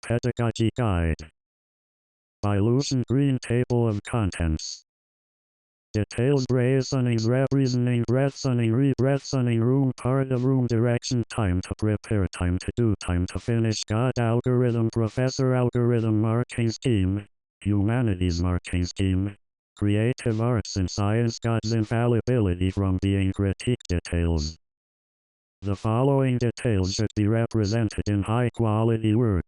Pedagogy Guide by Lucian. Green Table of Contents. Details: reasonings, reasoning, breathsoning, rebreathsoning, room, part of room, direction, time to prepare, time to do, time to finish, God algorithm, professor algorithm, marking scheme, humanities marking scheme, creative arts and science, God's infallibility from being critiqued. Details. The following details should be represented in high-quality work.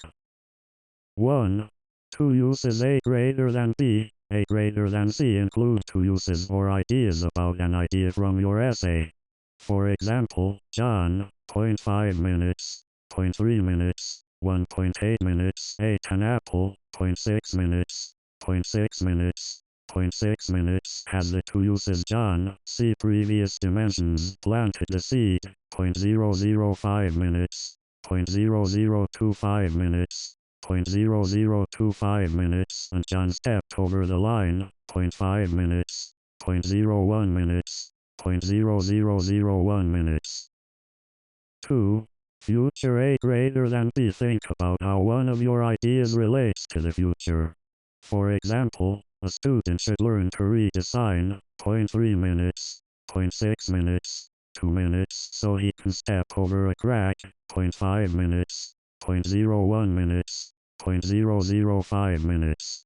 1. Two uses: A greater than B, A greater than C. Include two uses or ideas about an idea from your essay. For example, John, 0.5 minutes, 0.3 minutes, 1.8 minutes, ate an apple, 0.6 minutes, 0.6 minutes, 0.6 minutes. Has the two uses. John, see previous dimensions, planted the seed, 0.005 minutes, 0.0025 minutes, 0.0025 minutes, and John stepped over the line, 0.5 minutes, 0.01 minutes, 0.0001 minutes. 2. Future: A greater than B. Think about how one of your ideas relates to the future. For example, a student should learn to read a sign, 0.3 minutes, 0.6 minutes, 2 minutes, so he can step over a crack, 0.5 minutes, 0.01 minutes, 0.005 minutes.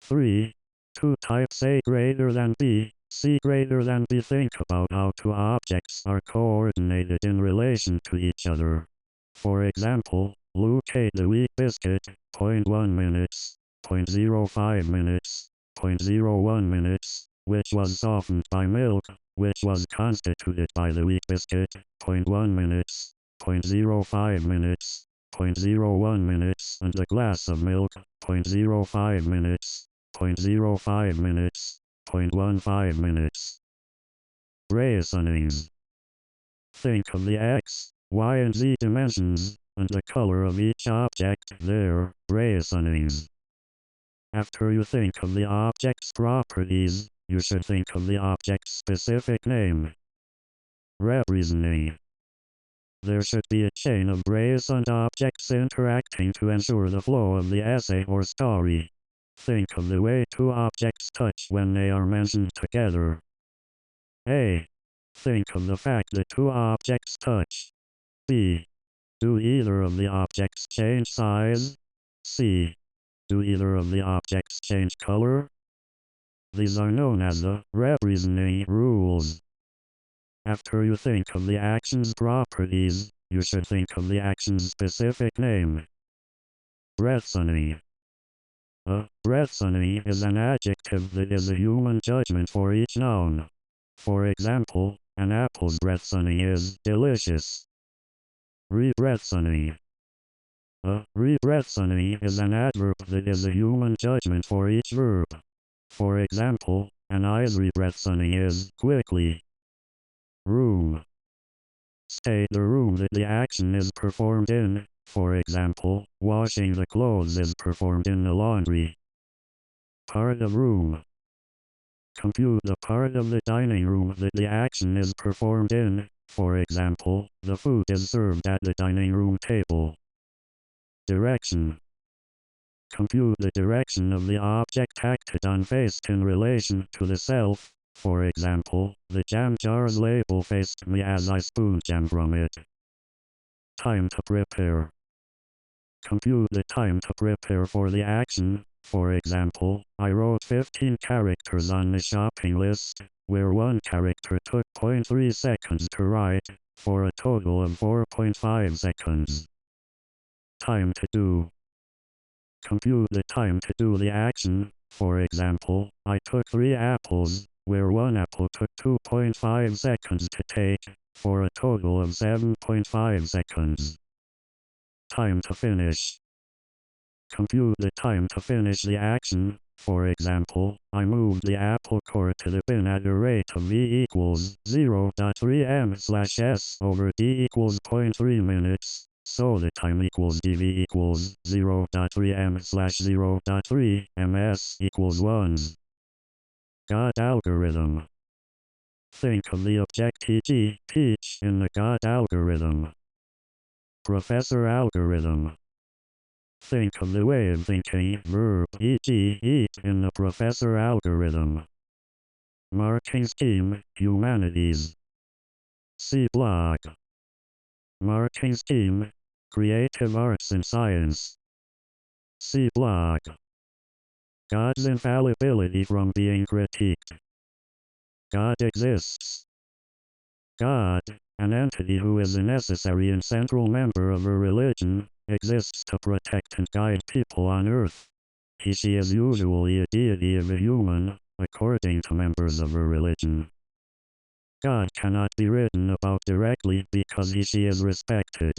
3. Two types: A greater than B, C greater than B. Think about how two objects are coordinated in relation to each other. For example, Luke ate the wheat biscuit, 0.1 minutes, 0.05 minutes, 0.01 minutes, which was softened by milk, which was constituted by the wheat biscuit, 0.1 minutes, 0.05 minutes, 0.01 minutes, and a glass of milk, 0.05 minutes, 0.05 minutes, 0.15 minutes. Reasonings. Think of the x, y, and z dimensions, and the color of each object. Their reasonings. After you think of the object's properties, you should think of the object's specific name. Reasoning. There should be a chain of reasoned objects interacting to ensure the flow of the essay or story. Think of the way two objects touch when they are mentioned together. A. Think of the fact that two objects touch. B. Do either of the objects change size? C. Do either of the objects change color? These are known as the reasoning rules. After you think of the action's properties, you should think of the action's specific name. Breathsoning. A breathsoning is an adjective that is a human judgment for each noun. For example, an apple's breathsoning is delicious. Rebreathsoning. A rebreathsoning is an adverb that is a human judgment for each verb. For example, an eye's rebreathsoning is quickly. Room. State the room that the action is performed in. For example, washing the clothes is performed in the laundry. Part of room. Compute the part of the dining room that the action is performed in. For example, the food is served at the dining room table. Direction. Compute the direction of the object acted on faced in relation to the self. For example, the jam jar's label faced me as I spooned jam from it. Time to prepare. Compute the time to prepare for the action. For example, I wrote 15 characters on the shopping list, where one character took 0.3 seconds to write, for a total of 4.5 seconds. Time to do. Compute the time to do the action. For example, I took 3 apples, where one apple took 2.5 seconds to take, for a total of 7.5 seconds. Time to finish. Compute the time to finish the action. For example, I moved the apple core to the bin at a rate of v equals 0.3 m/s over d equals 0.3 minutes, so the time equals dv equals 0.3 m/0.3 ms equals 1. God algorithm. Think of the objective teach in the God algorithm. Professor algorithm. think of the way of thinking, verb, e.g., eat in the professor algorithm. Marking scheme, humanities. See blog. Marking scheme, creative arts and science. See blog. God's infallibility from being critiqued. God exists. God, an entity who is a necessary and central member of a religion, exists to protect and guide people on earth. She is usually a deity of a human, according to members of a religion. God cannot be written about directly because she is respected.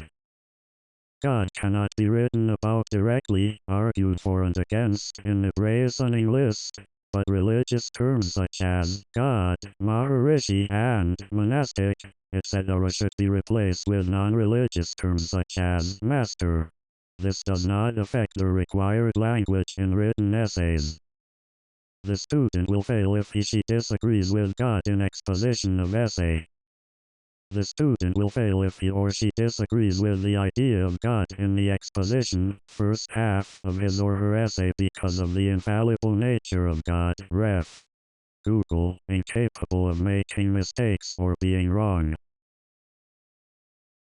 God cannot be written about directly, argued for and against, in the reasoning list, but religious terms such as God, Maharishi, and monastic, etc. should be replaced with non-religious terms such as master. This does not affect the required language in written essays. The student will fail if he/she disagrees with God in exposition of essay. The student will fail if he or she disagrees with the idea of God in the exposition, first half, of his or her essay because of the infallible nature of God. Ref. Google, incapable of making mistakes or being wrong.